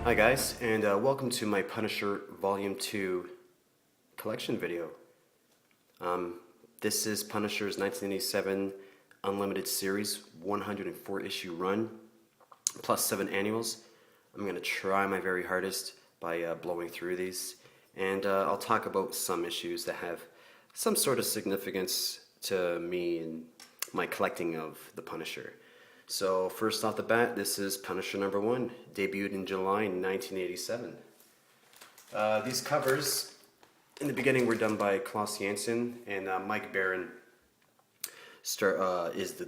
Hi guys, and welcome to my Punisher Volume 2 collection video. This is Punisher's 1987 Unlimited Series 104 issue run, plus 7 annuals. I'm going to try my very hardest by blowing through these, and I'll talk about some issues that have some sort of significance to me and my collecting of the Punisher. So first off the bat, this is Punisher number 1, debuted in July 1987. These covers in the beginning were done by Klaus Janson, and Mike Baron is the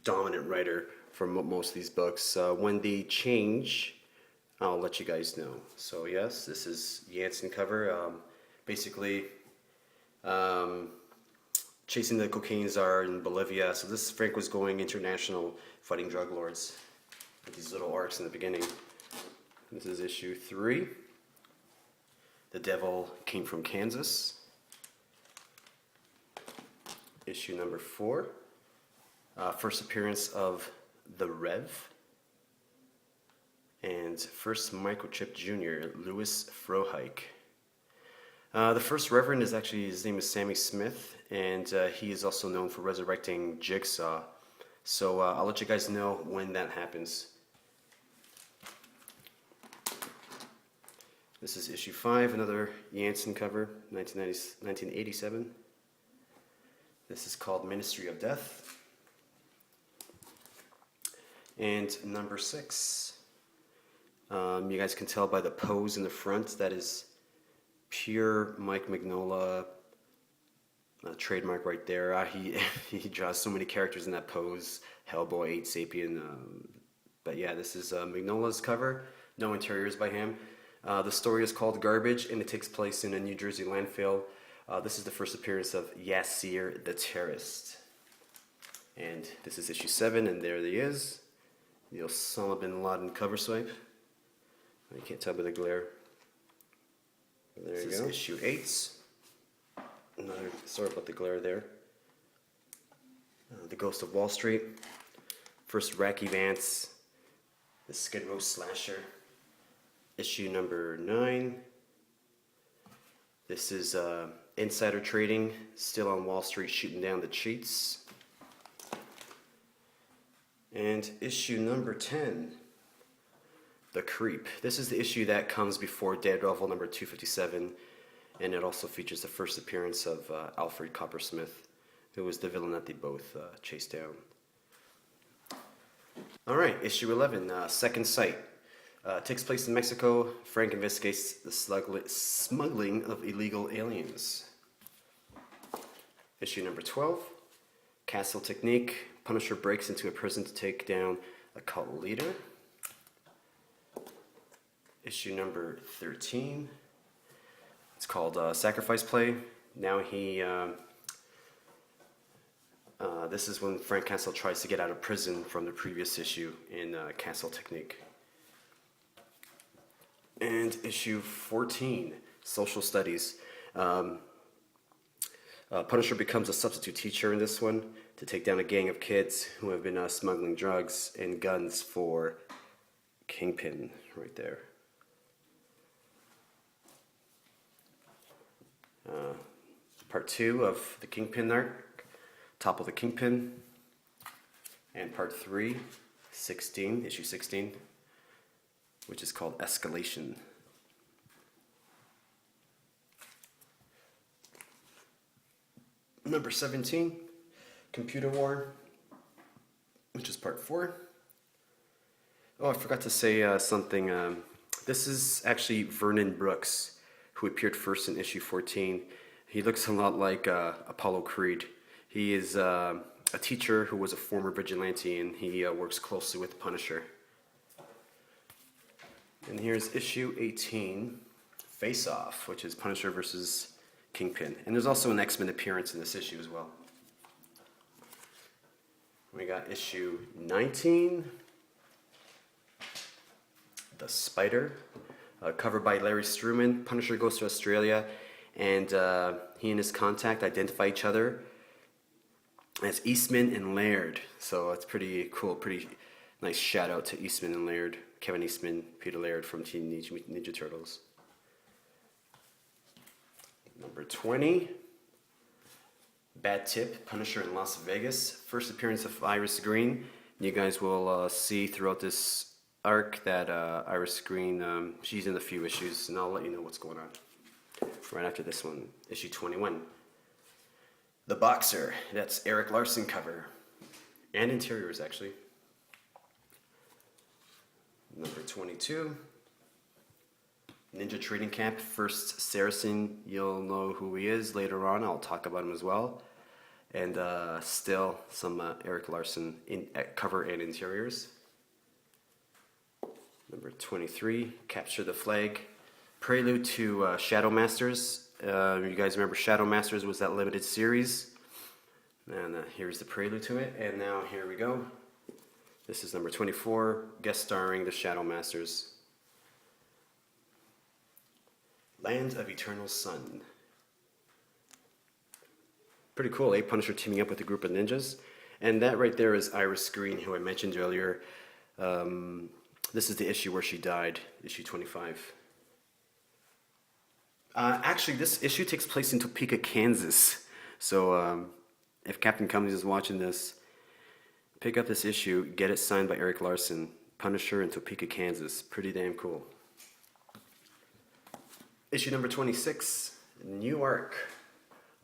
dominant writer for most of these books. When they change, I'll let you guys know. So yes, this is Janson cover. Basically, chasing the cocaine czar in Bolivia. So this Frank was going international, fighting drug lords with these little arcs in the beginning. This is issue 3. The Devil Came from Kansas. Issue number 4. First appearance of the Rev. And first Microchip Jr., Louis Frohike. The first Reverend is actually, his name is Sammy Smith, and he is also known for resurrecting Jigsaw. So I'll let you guys know when that happens. This is issue 5, another Janson cover, 1987. This is called Ministry of Death. And number 6. You guys can tell by the pose in the front, that is pure Mike Mignola trademark right there. He draws so many characters in that pose. Hellboy, 8 Sapien. But yeah, this is Mignola's cover. No interiors by him. The story is called Garbage, and it takes place in a New Jersey landfill. This is the first appearance of Yassir the Terrorist. And this is issue 7, and there he is. The Osama bin Laden cover swipe. You can't tell by the glare. There you go. This is issue 8. Another, sorry about the glare there. The Ghost of Wall Street. First Racky Vance. The Skid Row Slasher. Issue number 9. This is insider trading. Still on Wall Street, shooting down the cheats. And issue number 10. The Creep. This is the issue that comes before Daredevil number 257, and it also features the first appearance of Alfred Coppersmith, who was the villain that they both chased down. Alright, issue 11, Second Sight. Takes place in Mexico. Frank investigates the smuggling of illegal aliens. Issue number 12, Castle Technique. Punisher breaks into a prison to take down a cult leader. Issue number 13. It's called Sacrifice Play. Now this is when Frank Castle tries to get out of prison from the previous issue in Castle Technique. And issue 14, Social Studies. Punisher becomes a substitute teacher in this one to take down a gang of kids who have been smuggling drugs and guns for Kingpin, right there. Part 2 of the Kingpin arc, Topple the Kingpin, and part 3, 16, issue 16, which is called Escalation. Number 17, Computer War, which is part 4. Oh, I forgot to say something. This is actually Vernon Brooks, who appeared first in issue 14. He looks a lot like Apollo Creed. He is a teacher who was a former vigilante, and he works closely with Punisher. And here's issue 18, Face Off, which is Punisher versus Kingpin. And there's also an X-Men appearance in this issue as well. We got issue 19, The Spider, covered by Larry Struman. Punisher goes to Australia, and he and his contact identify each other as Eastman and Laird. So it's pretty cool, pretty nice shout out to Eastman and Laird. Kevin Eastman, Peter Laird from Teenage Mutant Ninja Turtles. Number 20, Bad Tip, Punisher in Las Vegas. First appearance of Iris Green. You guys will see throughout this arc that Iris Green, she's in a few issues, and I'll let you know what's going on. Right after this one, issue 21. The Boxer, that's Eric Larson cover. And interiors, actually. Number 22. Ninja Training Camp, first Saracen. You'll know who he is later on. I'll talk about him as well. And still some Eric Larson cover and interiors. Number 23, Capture the Flag. Prelude to Shadow Masters. You guys remember Shadow Masters was that limited series. And here's the prelude to it. And now here we go. This is number 24, guest starring the Shadow Masters. Land of Eternal Sun. Pretty cool, Punisher teaming up with a group of ninjas. And that right there is Iris Green, who I mentioned earlier. This is the issue where she died, issue 25. Actually, this issue takes place in Topeka, Kansas. So if Captain Cummings is watching this, pick up this issue, get it signed by Eric Larson. Punisher in Topeka, Kansas. Pretty damn cool. Issue number 26, new arc.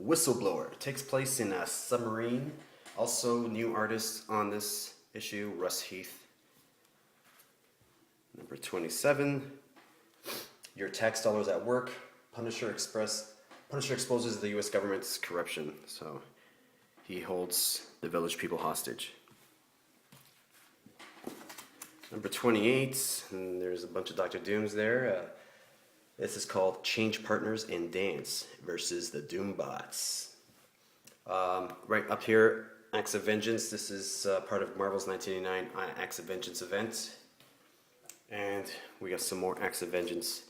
Whistleblower. Takes place in a submarine. Also, new artist on this issue, Russ Heath. Number 27, Your Tax Dollars at Work. Punisher exposes the U.S. government's corruption. So he holds the village people hostage. Number 28, and there's a bunch of Dr. Dooms there. This is called Change Partners and Dance versus the Doombots. Right up here, Acts of Vengeance. This is part of Marvel's 1989 Acts of Vengeance event. And we got some more Acts of Vengeance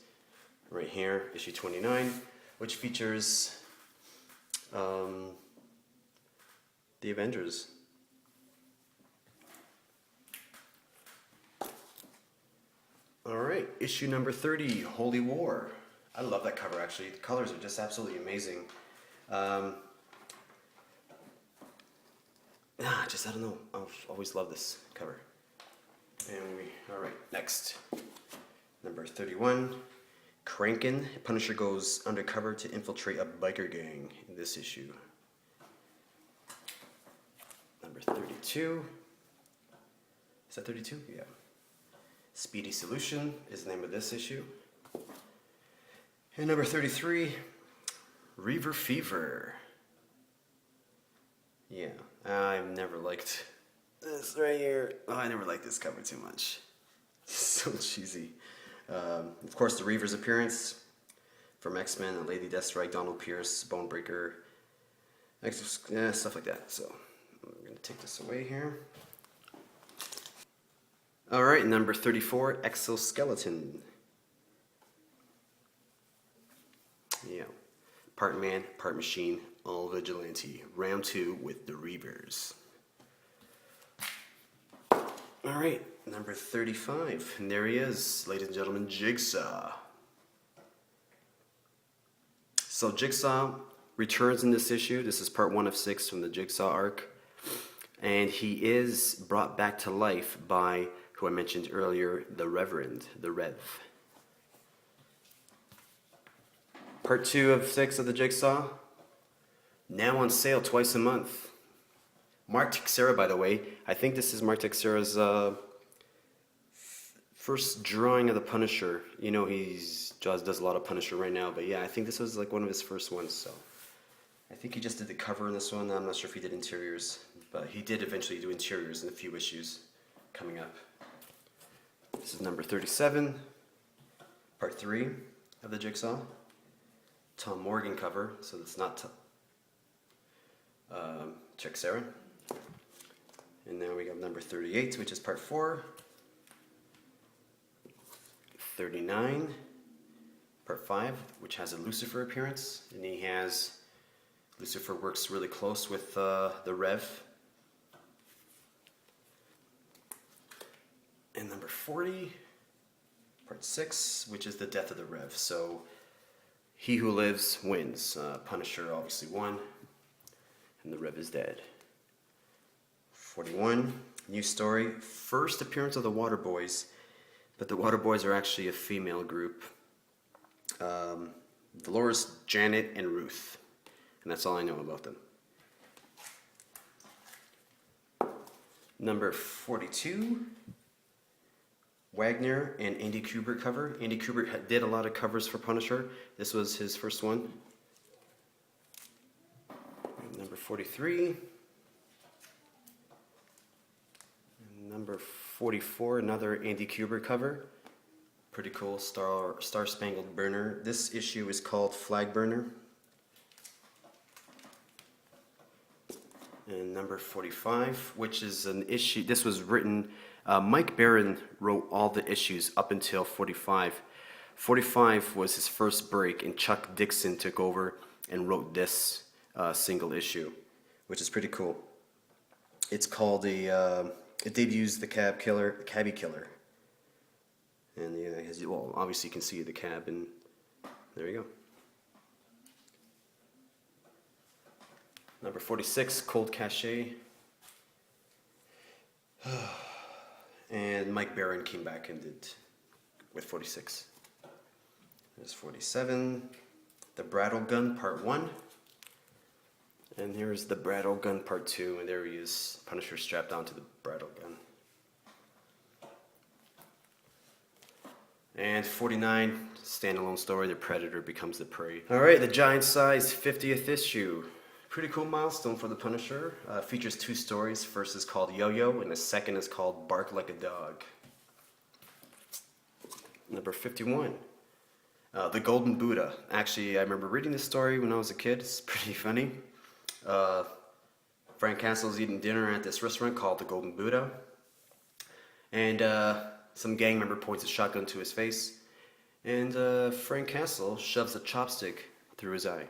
right here, issue 29, which features the Avengers. Alright, issue number 30, Holy War. I love that cover, actually. The colors are just absolutely amazing. I don't know. I've always loved this cover. Alright, next. Number 31, Kranken. Punisher goes undercover to infiltrate a biker gang in this issue. Number 32. Is that 32? Yeah. Speedy Solution is the name of this issue. And number 33, Reaver Fever. Yeah, I've never liked this right here. Oh, I never liked this cover too much. It's so cheesy. Of course, the Reaver's appearance from X-Men, Lady Deathstrike, Donald Pierce, Bonebreaker, stuff like that. So I'm going to take this away here. Alright, number 34, Exoskeleton. Yeah. Part man, part machine, all vigilante. Round 2 with the Reavers. Alright, number 35. And there he is, ladies and gentlemen, Jigsaw. So Jigsaw returns in this issue. This is part 1 of 6 from the Jigsaw arc. And he is brought back to life by, who I mentioned earlier, the Reverend, the Rev. Part 2 of 6 of the Jigsaw, now on sale twice a month. Mark Texeira, by the way, I think this is Mark Texeira's first drawing of the Punisher. You know, Jaws does a lot of Punisher right now, but yeah, I think this was like one of his first ones, so. I think he just did the cover in this one. I'm not sure if he did interiors, but he did eventually do interiors in a few issues coming up. This is number 37, part 3 of the Jigsaw. Tom Morgan cover, so it's not Texeira. And now we got number 38, which is part 4. 39, part 5, which has a Lucifer appearance, and Lucifer works really close with the Rev. And number 40, part 6, which is the death of the Rev. So he who lives wins. Punisher obviously won, and the Rev is dead. 41, new story. First appearance of the Water Boys, but the Water Boys are actually a female group. Dolores, Janet, and Ruth. And that's all I know about them. Number 42, Wagner and Andy Kubert cover. Andy Kubert did a lot of covers for Punisher. This was his first one. Number 43. And number 44, another Andy Kubert cover. Pretty cool, Star Spangled Banner. This issue is called Flag Burner. And number 45, which is an issue, this was written, Mike Baron wrote all the issues up until 45. 45 was his first break, and Chuck Dixon took over and wrote this single issue, which is pretty cool. It's called it debuts the Cabbie Killer. And well, obviously you can see the cab, and there you go. Number 46, Cold Cachet. And Mike Baron came back and did with 46. There's 47, The Brattle Gun Part 1. And here's The Brattle Gun Part 2, and there he is, Punisher strapped onto the Brattle Gun. And 49, standalone story, The Predator Becomes the Prey. Alright, the giant size 50th issue. Pretty cool milestone for the Punisher. Features 2 stories. First is called Yo-Yo, and the second is called Bark Like a Dog. Number 51, The Golden Buddha. Actually, I remember reading this story when I was a kid. It's pretty funny. Frank Castle's eating dinner at this restaurant called The Golden Buddha. And some gang member points a shotgun to his face. And Frank Castle shoves a chopstick through his eye.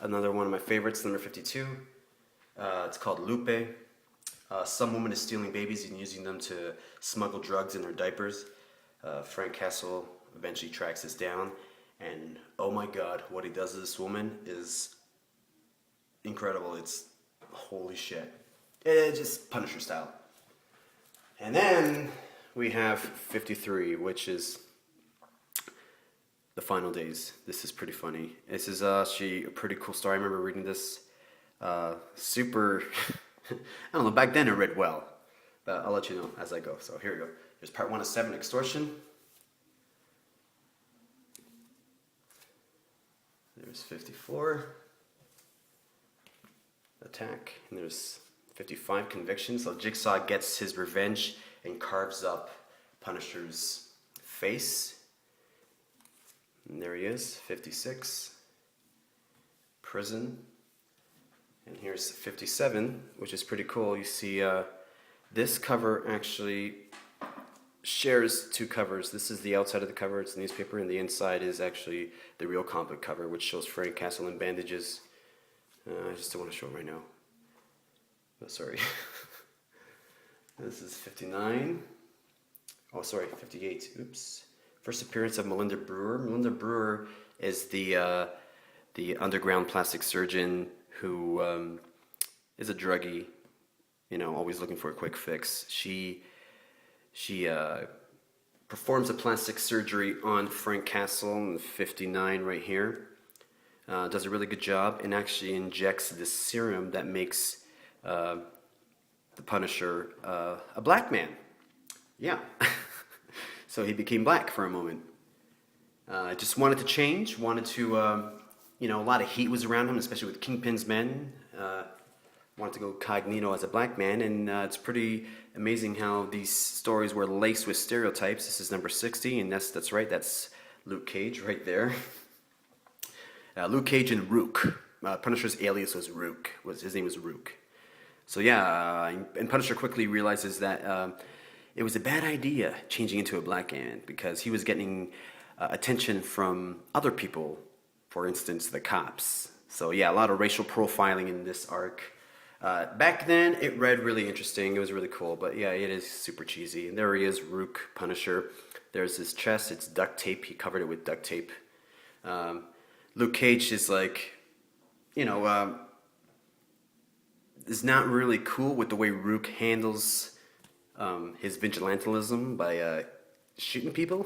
Another one of my favorites, number 52. It's called Lupe. Some woman is stealing babies and using them to smuggle drugs in their diapers. Frank Castle eventually tracks this down, and oh my god, what he does to this woman is incredible. It's holy shit. It's just Punisher style. And then we have 53, which is The Final Days. This is pretty funny. This is actually a pretty cool story. I remember reading this. Super, I don't know, back then it read well. But I'll let you know as I go. So here we go. There's part 1 of 7, Extortion. There's 54, Attack. And there's 55, Conviction. So Jigsaw gets his revenge and carves up Punisher's face. And there he is, 56, Prison. And here's 57, which is pretty cool. You see this cover actually shares 2 covers. This is the outside of the cover, it's newspaper, and the inside is actually the real comic cover, which shows Frank Castle in bandages. I just don't want to show it right now. Oh, sorry. This is 59. Oh, sorry, 58. Oops. First appearance of Melinda Brewer. Melinda Brewer is the underground plastic surgeon who is a druggie, you know, always looking for a quick fix. She performs a plastic surgery on Frank Castle in 59 right here. Does a really good job and actually injects this serum that makes the Punisher a black man. Yeah. So he became black for a moment. Just wanted to change, wanted to, you know, a lot of heat was around him, especially with Kingpin's men. Wanted to go cognito as a black man, and it's pretty amazing how these stories were laced with stereotypes. This is number 60, and that's right, that's Luke Cage right there. Luke Cage and Rook. Punisher's alias was Rook. His name was Rook. So yeah, and Punisher quickly realizes that it was a bad idea changing into a black man because he was getting attention from other people, for instance, the cops. So yeah, a lot of racial profiling in this arc. Back then, it read really interesting. It was really cool, but yeah, it is super cheesy. And there he is, Rook, Punisher. There's his chest. It's duct tape. He covered it with duct tape. Luke Cage is like, you know, is not really cool with the way Rook handles his vigilantism by shooting people.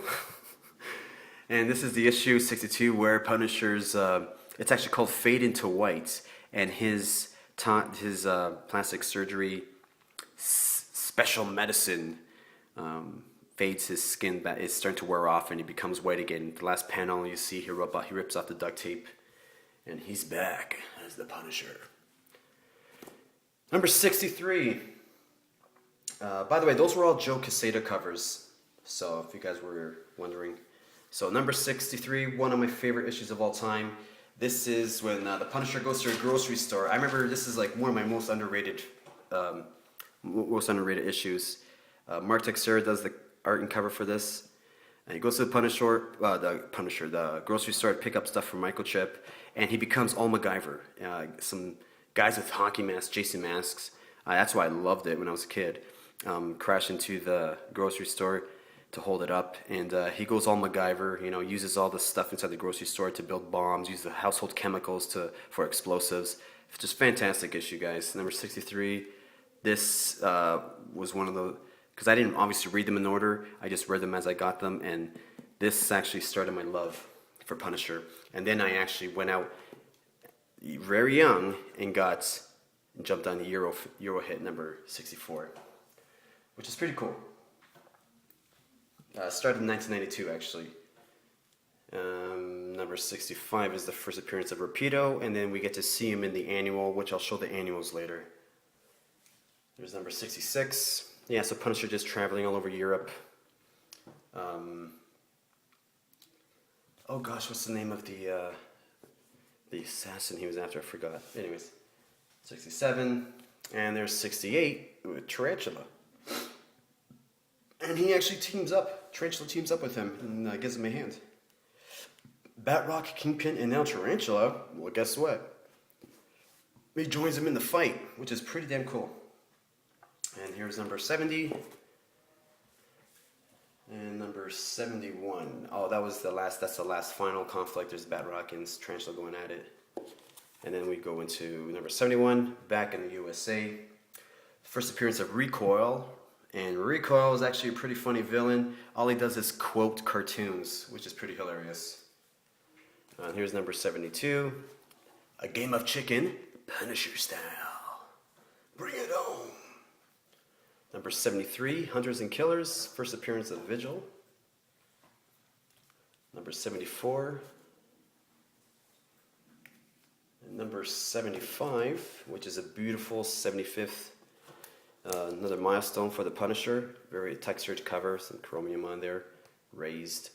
And this is the issue 62 where Punisher's, it's actually called Fade into White, and his plastic surgery special medicine fades his skin that is starting to wear off, and he becomes white again. The last panel you see, he rips off the duct tape, and he's back as the Punisher. Number 63. By the way, those were all Joe Quesada covers, so if you guys were wondering. So number 63, one of my favorite issues of all time. This is when the Punisher goes to a grocery store. I remember this is like one of my most underrated issues. Mark Texeira does the art and cover for this. And he goes to the grocery store to pick up stuff from Microchip, and he becomes all MacGyver. Some guys with hockey masks, Jason masks. That's why I loved it when I was a kid. Crash into the grocery store to hold it up, and he goes all MacGyver, you know, uses all the stuff inside the grocery store to build bombs, uses the household chemicals for explosives. It's just fantastic issue, guys. Number 63. This was one of the, because I didn't obviously read them in order, I just read them as I got them, and this actually started my love for Punisher. And then I actually went out very young and jumped on the Euro hit number 64, which is pretty cool. Started in 1992, actually. Number 65 is the first appearance of Rapido, and then we get to see him in the annual, which I'll show the annuals later. There's number 66. Yeah, so Punisher just traveling all over Europe. Oh gosh, what's the name of the assassin he was after? I forgot. Anyways, 67, and there's 68 with Tarantula. And he actually Tarantula teams up with him and gives him a hand. Batroc, Kingpin, and now Tarantula, well, guess what? He joins him in the fight, which is pretty damn cool. And here's number 70. And number 71. Oh, that's the last final conflict. There's Batroc and Tarantula going at it. And then we go into number 71, back in the USA. First appearance of Recoil. And Recoil is actually a pretty funny villain. All he does is quote cartoons, which is pretty hilarious. Here's number 72. A Game of Chicken, Punisher style. Bring it on. Number 73, Hunters and Killers, first appearance of Vigil. Number 74. And number 75, which is a beautiful 75th. Another milestone for the Punisher. Very textured cover, some chromium on there, raised.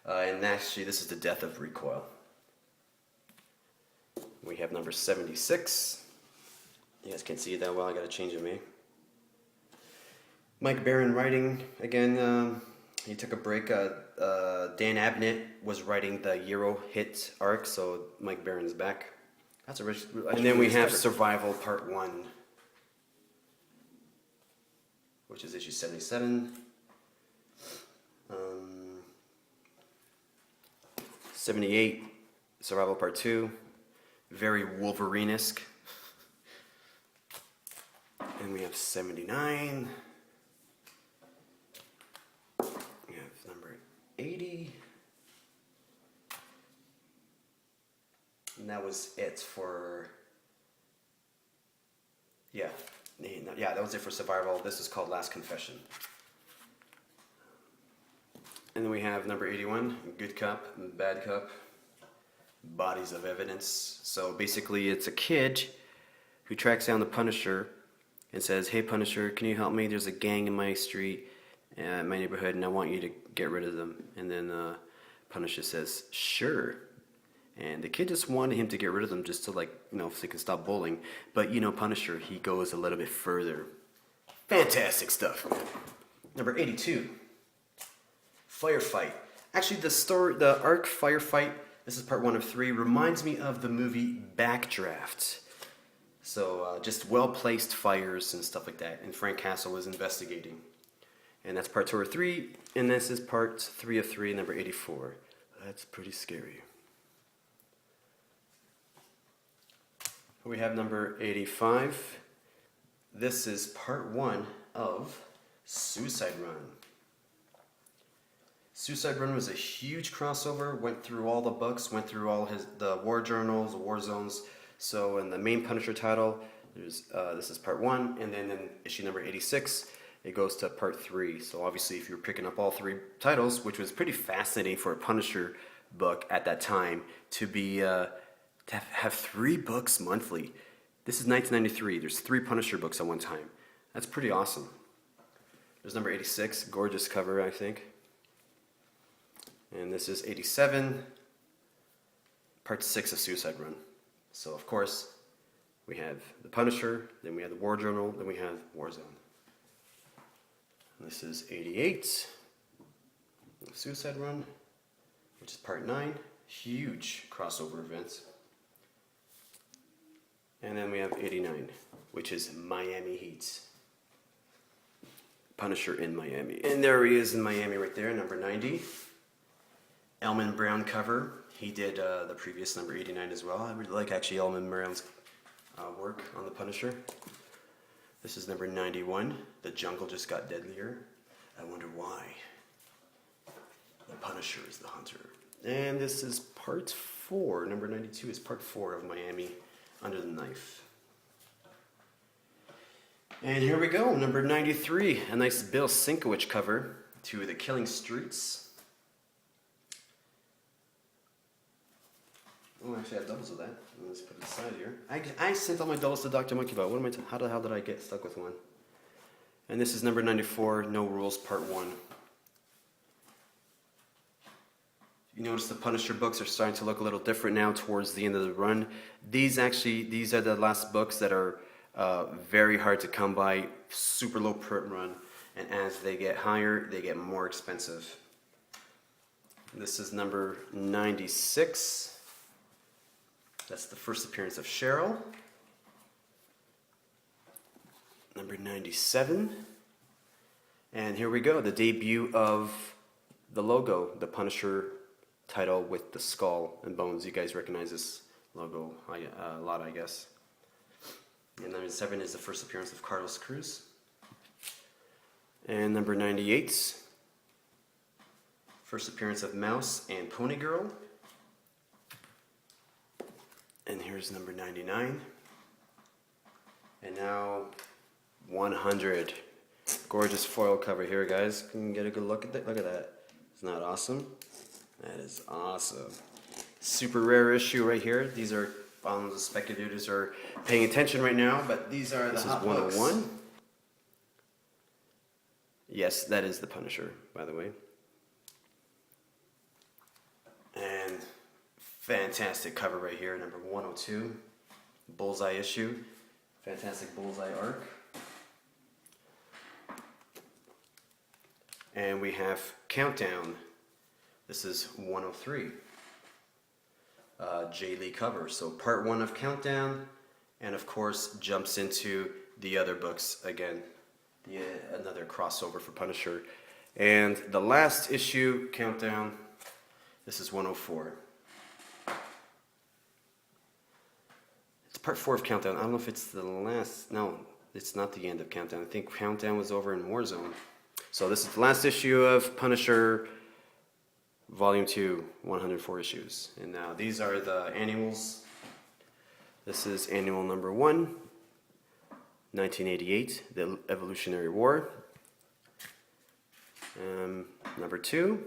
And actually, this is the death of Recoil. We have number 76. You guys can't see it that well. I got to change it, me. Mike Baron writing again. He took a break. Dan Abnett was writing the Euro hit arc, so Mike Baron's back. That's a rich. And then we have Survival Part 1. Which is issue 77. 78, Survival Part 2. Very Wolverine-esque. And we have 79. We have number 80. And that was it for... Yeah, that was it for Survival. This is called Last Confession. And then we have number 81, Good Cop and Bad Cop, Bodies of Evidence. So basically it's a kid who tracks down the Punisher and says, hey Punisher, can you help me? There's a gang in my street, my neighborhood, and I want you to get rid of them. And then Punisher says, sure. And the kid just wanted him to get rid of them just to, like, you know, so he can stop bullying. But, you know, Punisher, he goes a little bit further. Fantastic stuff. Number 82. Firefight. Actually, the arc Firefight, this is part 1 of 3, reminds me of the movie Backdraft. So just well-placed fires and stuff like that. And Frank Castle was investigating. And that's part 2 or 3. And this is part 3 of 3, number 84. That's pretty scary. We have number 85. This is part 1 of Suicide Run. Suicide Run was a huge crossover, went through all the books, went through all the war journals, the war zones. So in the main Punisher title, this is part 1, and then in issue number 86, it goes to part 3. So obviously if you're picking up all 3 titles, which was pretty fascinating for a Punisher book at that time, to have 3 books monthly. This is 1993. There's 3 Punisher books at one time. That's pretty awesome. There's number 86, gorgeous cover, I think. And this is 87, part 6 of Suicide Run. So of course, we have the Punisher, then we have the War Journal, then we have Warzone. This is 88, Suicide Run, which is part 9, huge crossover events. And then we have 89, which is Miami Heat. Punisher in Miami. And there he is in Miami right there, number 90. Elman Brown cover. He did the previous number 89 as well. I really like actually Elman Brown's work on the Punisher. This is number 91. The jungle just got deadlier. I wonder why. The Punisher is the hunter. And this is part 4. Number 92 is part 4 of Miami Under the Knife. And here we go, number 93. A nice Bill Sienkiewicz cover to The Killing Streets. Oh, actually I have doubles of that. Let's put it aside here. I sent all my doubles to Dr. Monkey Bot. How the hell did I get stuck with one? And this is number 94, No Rules, part 1. You notice the Punisher books are starting to look a little different now towards the end of the run. These are the last books that are very hard to come by, super low print run, and as they get higher, they get more expensive. This is number 96. That's the first appearance of Cheryl. Number 97. And here we go, the debut of the logo, the Punisher title with the skull and bones. You guys recognize this logo a lot, I guess. And number 7 is the first appearance of Carlos Cruz. And number 98, first appearance of Mouse and Pony Girl. And here's number 99. And now 100. Gorgeous foil cover here, guys. You can get a good look at that. Look at that. Isn't that awesome? That is awesome. Super rare issue right here. These are, the speculators are paying attention right now, but these are the hot books. This is 101. Yes, that is the Punisher, by the way. And fantastic cover right here, number 102. Bullseye issue. Fantastic Bullseye arc. And we have Countdown. This is 103. Jay Lee cover. So part 1 of Countdown, and of course jumps into the other books again. Another crossover for Punisher. And the last issue, Countdown, this is 104. It's part 4 of Countdown. I don't know if it's the last. No, it's not the end of Countdown. I think Countdown was over in Warzone. So this is the last issue of Punisher, Volume 2, 104 issues. And now these are the annuals. This is annual number 1, 1988, the Evolutionary War. Number 2,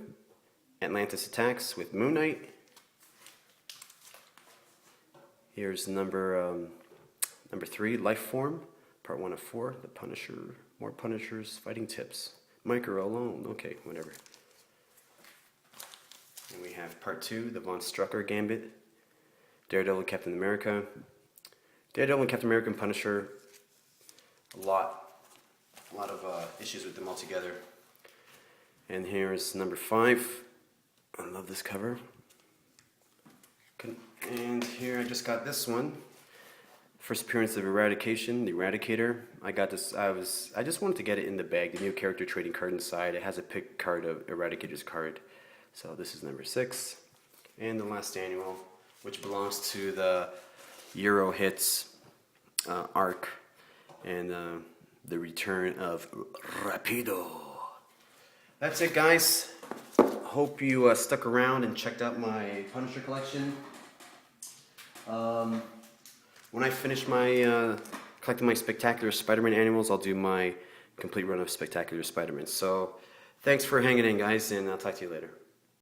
Atlantis Attacks with Moon Knight. Here's number 3, Lifeform, part 1 of 4, The Punisher, more Punishers, fighting tips. Micro alone, okay, whatever. And we have part 2, the Von Strucker Gambit, Daredevil and Captain America. Daredevil and Captain America and Punisher, a lot of issues with them all together. And here's number 5. I love this cover. And here I just got this one. First appearance of Eradication, the Eradicator. I got this. I just wanted to get it in the bag. The new character trading card inside. It has a pick card of Eradicator's card. So this is number 6, and the last annual, which belongs to the Euro Hits arc, and the return of Rapido. That's it, guys. Hope you stuck around and checked out my Punisher collection. When I finish my collecting my Spectacular Spider-Man annuals, I'll do my complete run of Spectacular Spider-Man. So thanks for hanging in, guys, and I'll talk to you later.